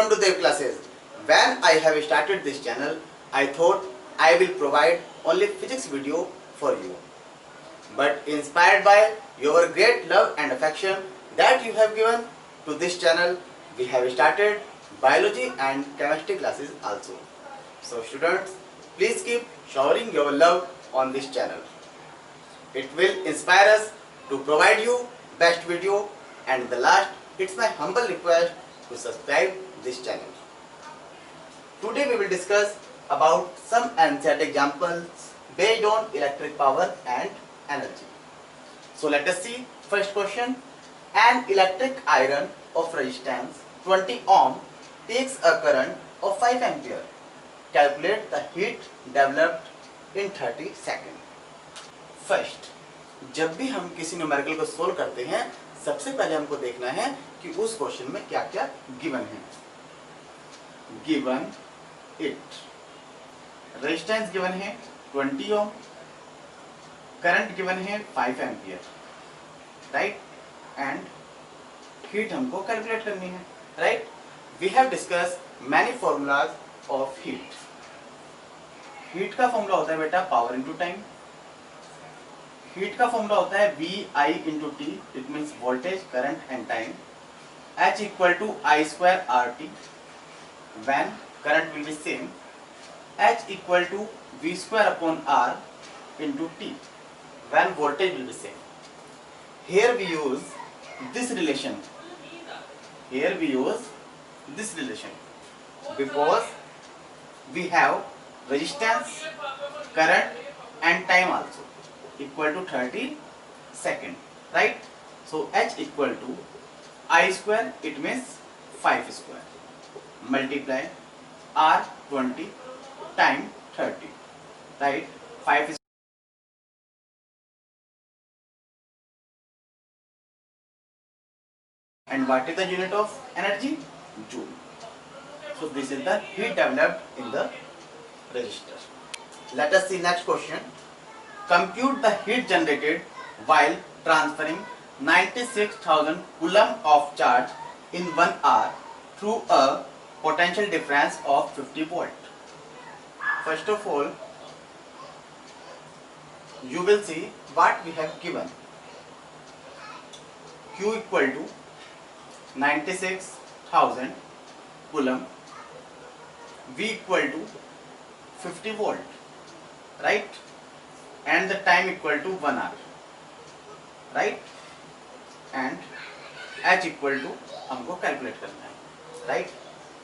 welcome to Dev Classes. When I have started this channel, I thought I will provide only physics video for you. But inspired by your great love and affection that you have given to this channel, we have started biology and chemistry classes also. So students, please keep showering your love on this channel. It will inspire us to provide you best video, and the last, it's my humble request to subscribe this channel. Today we will discuss about some NCERT examples based on electric power and energy. So let us see first question. An electric iron of resistance 20 ohm takes a current of 5 ampere. Calculate the heat developed in 30 seconds. First, जब भी हम किसी numerical को solve करते हैं, सबसे पहले हमको देखना है कि उस क्वेश्चन में क्या क्या गिवन है. गिवन इट, रेजिस्टेंस गिवन है 20 ओम, करंट गिवन है 5 एम्पियर, राइट, एंड हीट हमको कैलकुलेट करनी है, right. We have discuss many formulas of heat. Heat का फॉर्मूला होता है बेटा पावर इनटू टाइम. हीट का फॉर्मूला होता है VI into T, it means voltage, current and time. H equal to I square RT when current will be same. H equal to V square upon R into T when voltage will be same. Here we use this relation. Here we use this relation because we have resistance, current and time also equal to 30 second, right? So H equal to I square, it means 5 square, multiply R 20 time 30, right? 5 is and what is the unit of energy? Joule. So this is the heat developed in the resistor. Let us see next question. Compute the heat generated while transferring 96,000 coulomb of charge in 1 hour through a potential difference of 50 volt. First of all, you will see what we have given. Q equal to 96,000 coulomb, V equal to 50 volt, right? And the time equal to 1 hour, right? And H equal to हमको calculate करना है, right?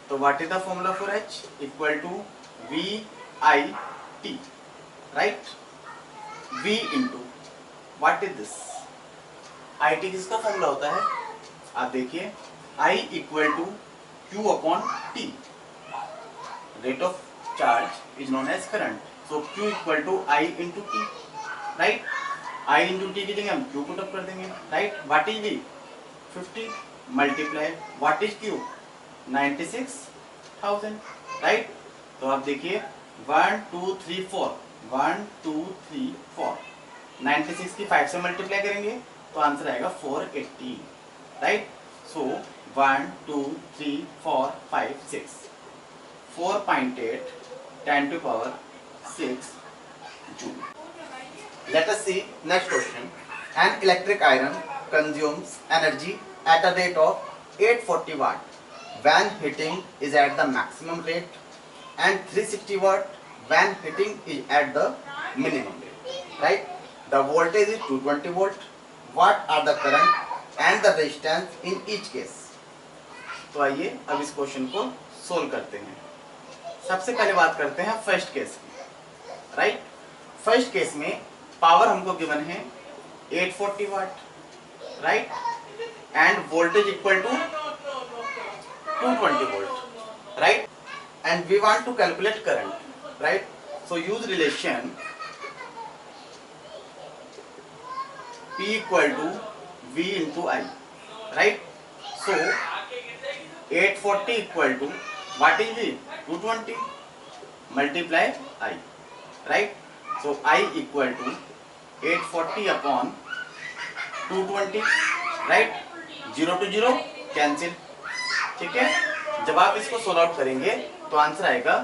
तो what is the formula for H? Equal to VIT, right? V into what is this? IT किसका formula होता है? आप देखिए, I equal to Q upon T. Rate of charge is known as current. So Q equal to I into T, right? I into T की जगह हम Q put up कर देंगे, right? What is V? 50 multiply what is Q? 96,000, right? तो आप देखिए 1 2 3 4, 1 2 3 4, 96 की 5 से मल्टीप्लाई करेंगे तो आंसर आएगा 480, right? So 1 2 3 4 5 6, 4.8 10 to power 6 joule. Let us see next question. An electric iron consumes energy at a rate of 840 watt when heating is at the maximum rate and 360 watt when heating is at the minimum rate, right? The voltage is 220 volt. What are the current and the resistance in each case? तो आइए अब इस question को solve करते हैं. सबसे पहले बात करते हैं फर्स्ट केस की, राइट? फर्स्ट केस में पावर हमको गिवन है 840 watt, right? And voltage equal to 220 volt, right? And we want to calculate current, right? So use relation P equal to V into I, right? So 840 equal to what is V? 220 multiply I, right? So I equal to 840 upon 220, right? 0 to 0 cancel, ठीक है? जब आप इसको solve out करेंगे तो answer आएगा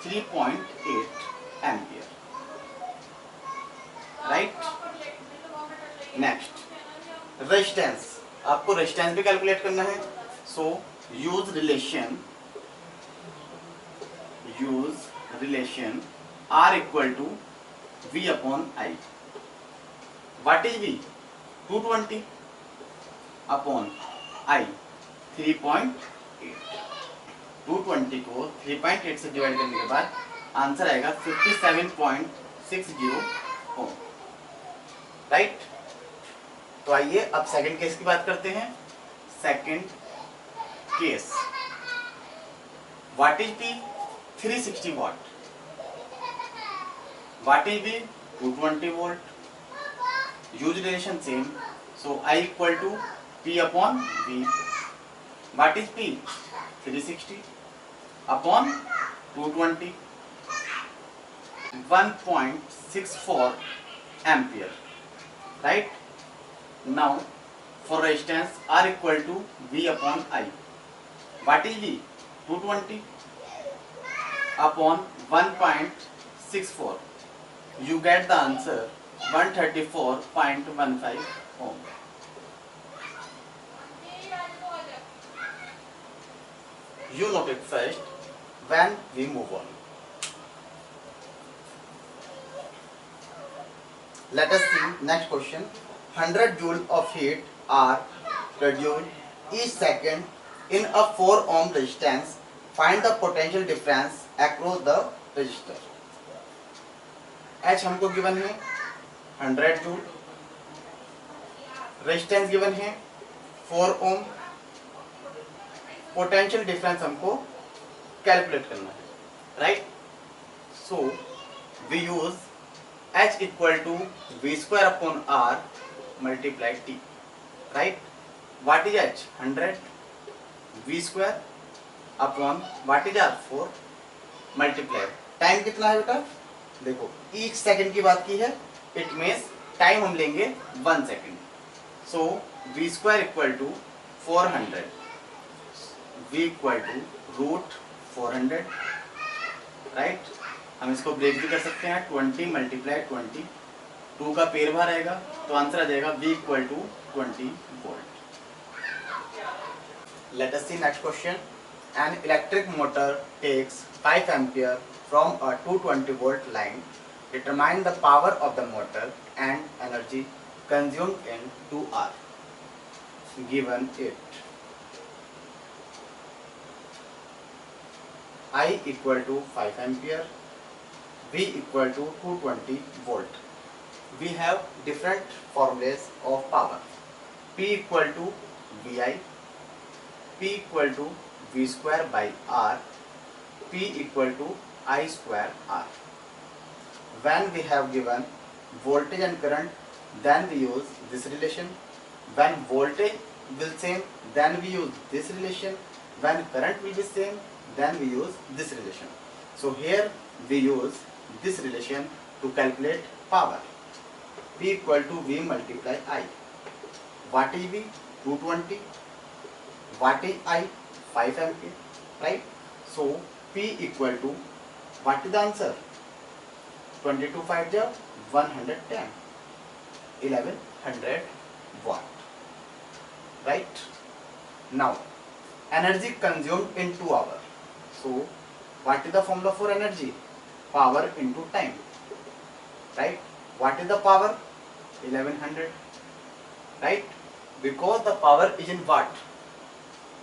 3.8 ampere, right. Next resistance, आपको resistance भी कैलकुलेट करना है। So use relation R equal to V upon I. What is V? 220 upon I 3.8। 220 को 3.8 से डिवाइड करने के बाद आंसर आएगा 57.60 ओम, राइट। तो आइए अब सेकंड केस की बात करते हैं। Second case, what is P? 360 watt. What is V? 220 volt. Use relation same, so I equal to P upon V। What is P? 360 upon 220, 1.64 ampere, right. Now for resistance R equal to V upon I. What is V? 220 upon 1.64. You get the answer 134.15 ohm. You note it first when we move on. Let us see next question. 100 joule of heat are produced each second in a 4 ohm resistance. Find the potential difference across the resistor. H हमको given है 100 joule, resistance given है 4 ohm, potential difference हमको calculate करना है, right. So we use H equal to V square upon R multiply T, right. What is H? 100 V square upon what is R? 4 multiply time कितना है बेटा? देखो each second की बात की है, इट मीन्स टाइम हम लेंगे 1 second. So V square equal to 400, V equal to root 400, right. हम इसको ब्रेक भी कर सकते हैं, 20 मल्टीप्लाई 20, 2 का पेयर बाहर आएगा तो आंसर आ जाएगा V equal to 20 volt. Let us see next question. An electric motor takes 5 ampere from a 220 volt line. Determine the power of the motor and energy consumed in 2 hours. Given it. I equal to 5 ampere, V equal to 220 volt. We have different formulas of power. P equal to VI, P equal to V square by R, P equal to I square R. When we have given voltage and current, then we use this relation. When voltage will same, then we use this relation. When current will be same, then we use this relation. So here we use this relation to calculate power. P equal to V multiply I. What is V? 220. What is I? 5 ampere, right? So P equal to, what is the answer? 22 5 जा 110, 1100 watt, right? Now energy consumed in 2 hours. So what is the formula for energy? Power into time, right? What is the power? 1100, right? Because the power is in watt,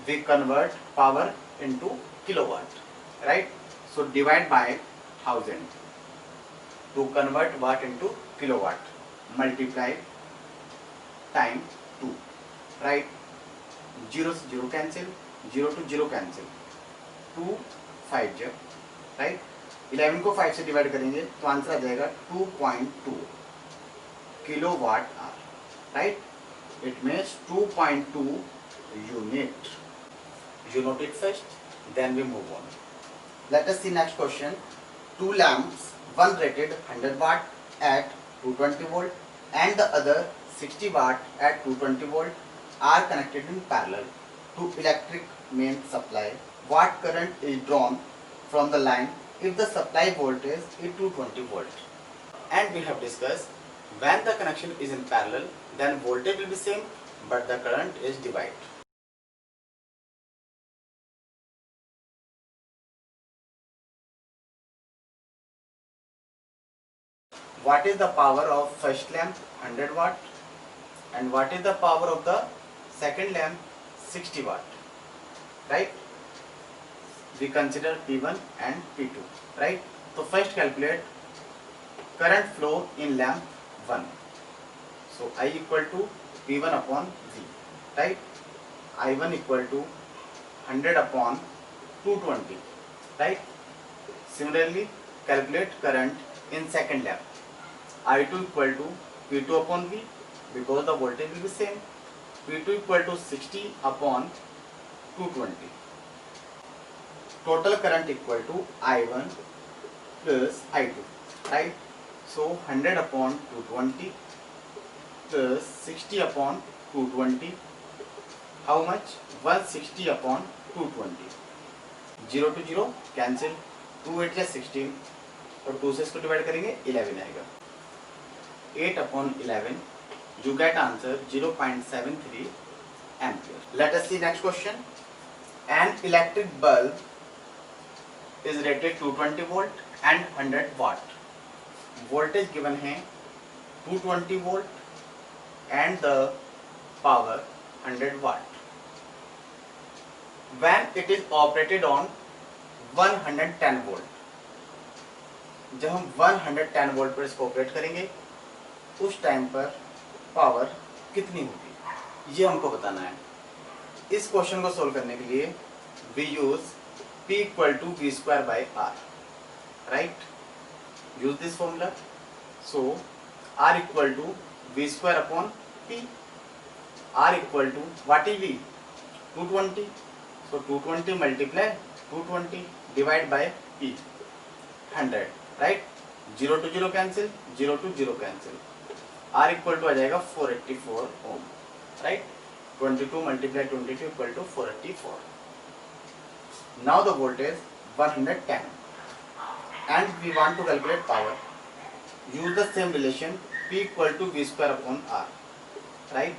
we convert power into kilowatt, right? So divide by 1000 to convert watt into kilowatt, multiply time 2, right? 0 से 0 cancel, 0 to 0 cancel, 2 5 जा, right? 11 को 5 से divide करेंगे तो answer आ जाएगा 2.2 kilowatt hour, right? It means 2.2 unit. You note it first, then we move on. Let us see next question. 2 lamps, one rated 100 watt at 220 volt and the other 60 watt at 220 volt are connected in parallel to electric main supply. what current is drawn from the line if the supply voltage is 220 volt. And we have discussed when the connection is in parallel, then voltage will be same but the current is divided. What is the power of first lamp? 100 watt. And what is the power of the second lamp? 60 watt. Right? We consider P1 and P2. Right? So first calculate current flow in lamp 1. So I equal to P1 upon V. Right? I1 equal to 100 upon 220. Right? Similarly, calculate current in second lamp. I2 equal to P2 upon V, because the voltage will be same. P2 equal to 60 upon 220. Total current equal to I1 plus I2. Right? So 100 upon 220 plus 60 upon 220. How much? 160 upon 220. 0 to 0 cancel. 2 8 या 16 और 2 से इसको divide करेंगे 11 आएगा. 8 upon 11, you get answer 0.73 ampere. Let us see next question. An electric bulb is rated 220 volt and 100 watt. Voltage given है 220 volt and the power 100 watt. When it is operated on 110 volt. जब हम 110 volt पर इसको operate करेंगे उस time पर power कितनी होगी ये हमको बताना है. इस क्वेश्चन को सोल्व करने के लिए we use P equal to V square by R. Right? Use this formula. So R equal to V square upon P. R equal to what is V? 220. So 220 multiply 220 divide by P 100. Right? 0 to 0 cancel, 0 to 0 cancel. R equal to आ जाएगा 484 ohm. Right? 22 multiply 22 equal to 484. Now the voltage 110 and we want to calculate power. Use the same relation P equal to V square upon R. Right?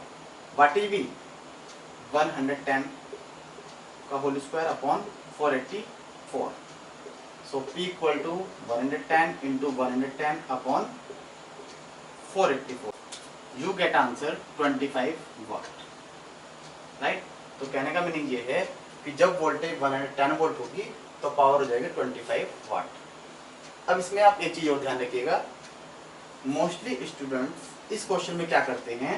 What is V? 110 का whole square upon 484. So P equal to 110 into 110 upon 484. You get answer 25 watt. Right? तो कहने का meaning ये है कि जब voltage 110 volt होगी तो पावर हो जाएगी 25 वाट. अब इसमें आप एक चीज और ध्यान रखिएगा. मोस्टली स्टूडेंट्स इस क्वेश्चन में क्या करते हैं,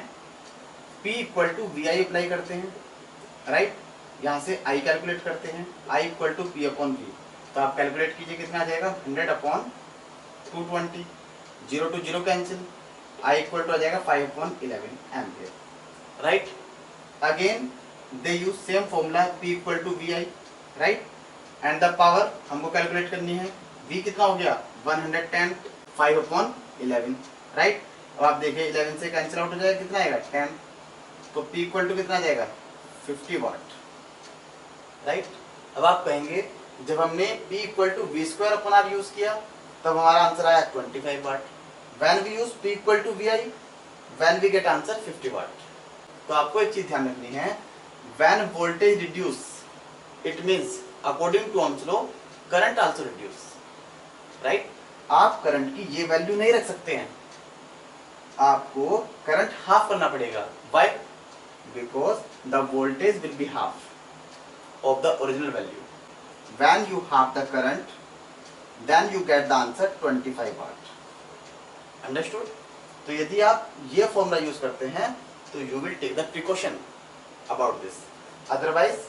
P equal to V I apply करते हैं. राइट? यहाँ से I कैलकुलेट करते हैं. I equal to P upon V. तो आप कैलकुलेट कीजिए कितना आ जाएगा 100 upon 220. 0 to 0 cancel. I equal to आ जाएगा 5 upon 11 ampere. Right? Again they use same formula P equal to V I. Right? And the power हमको कैलकुलेट करनी है. V कितना हो गया 110, 5 अपॉन 11. राइट? अब आप देखिए 11 से कैंसिल आउट हो जाएगा, कितना आएगा 10. तो P इक्वल टू कितना आ जाएगा 50 वाट. राइट? अब आप कहेंगे जब हमने P equal to V square upon R use किया तब हमारा आंसर आया 25 वाट. When we use P equal to VI, when we get answer 50 watt. तो आपको एक चीज ध्यान रखनी है, when voltage reduce, it means according to Ohm's law, current also reduce. Right? आप करंट की ये वैल्यू नहीं रख सकते हैं, आपको करंट हाफ करना पड़ेगा. Why? Because the voltage will be half of the original value. When you half the current, then you get the answer 25 watt. Understood? तो यदि आप ये फॉर्मूला यूज करते हैं तो you will take the precaution about this. Otherwise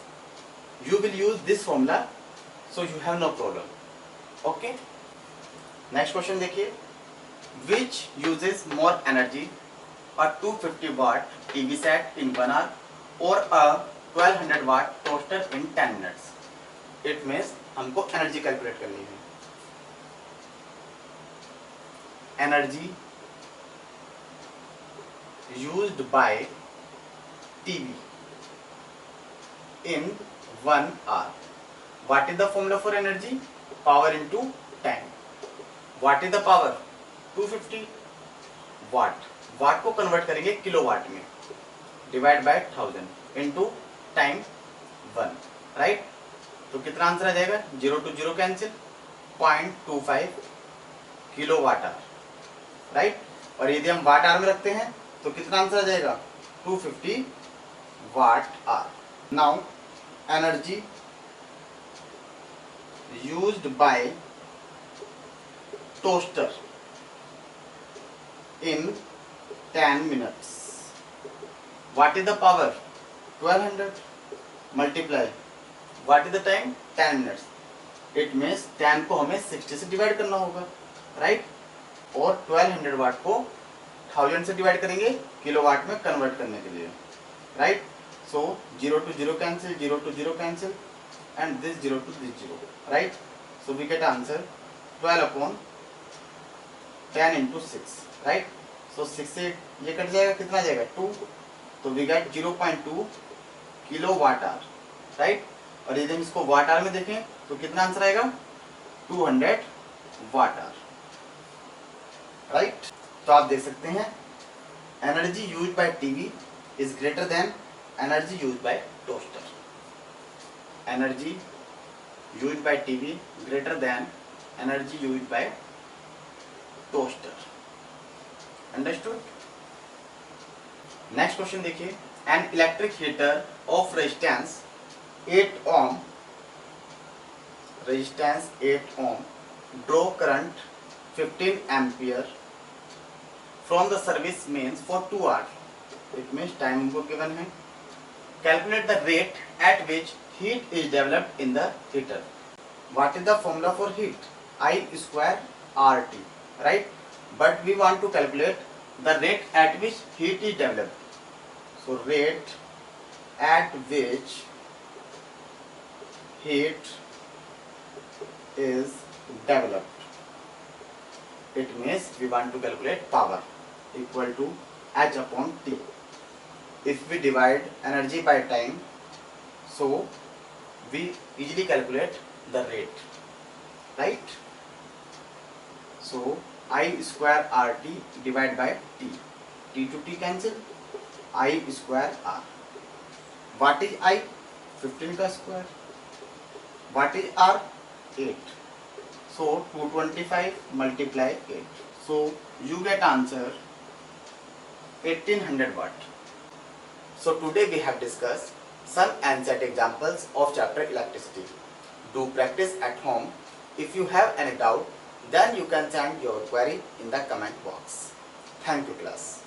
you will use this formula, so you have no problem. Okay? Next question देखिए. Which uses more energy, a 250 watt TV set in 1 hour और a 1200 watt toaster in 10 minutes. It means हमको energy calculate करनी है. Energy used by TV in 1 hour. What is the formula for energy? Power into time. What is the power? 250 watt. वाट को convert करेंगे kilowatt में, divide by 1000 into time 1, right. तो कितना answer आ जाएगा? 0 to 0 cancel, 0.25 kilowatt hour, right. और यदि हम वाट आवर में रखते हैं तो कितना आंसर आ जाएगा? 250 watt hour. Now energy used by toaster in 10 minutes. What is the power? 1200 multiply. What is the time? 10 minutes. It means 10 को हमें 60 से डिवाइड करना होगा, राइट। और 1200 वाट को 1000 से डिवाइड करेंगे किलोवाट में कन्वर्ट करने के लिए, right. So 0 to 0 cancel, 0 to 0 cancel and this 0 to this 0, right. So we get answer 12/10 into 6, right. So 6 से ये कट जाएगा, कितना जाएगा? 2, तो we get 0.2 kilowatt hour, right. और यदि हम इसको वाट आवर में देखें तो कितना आंसर आएगा? 200 वाट आवर, राइट। तो आप देख सकते हैं energy use by TV is greater than energy use by toaster. Energy use by TV greater than energy use by toaster. Understood? Next question देखिए। An electric heater of resistance 8 ohm, resistance 8 ohm, draw current 15 ampere from the service mains for 2 hours. It means time हमको given है। Calculate the rate at which heat is developed in the heater. What is the formula for heat? I² RT, right? But we want to calculate the rate at which heat is developed. So rate at which heat is developed. It means we want to calculate power equal to H upon T. If we divide energy by time, so we easily calculate the rate, right? So I² RT divided by T. T to T cancel, I² R. What is I? 15 का square. What is R? 8. So 225 multiply 8. So you get answer 1800 watt. So today we have discussed some answered examples of chapter electricity. Do practice at home. If you have any doubt, then you can send your query in the comment box. Thank you, class.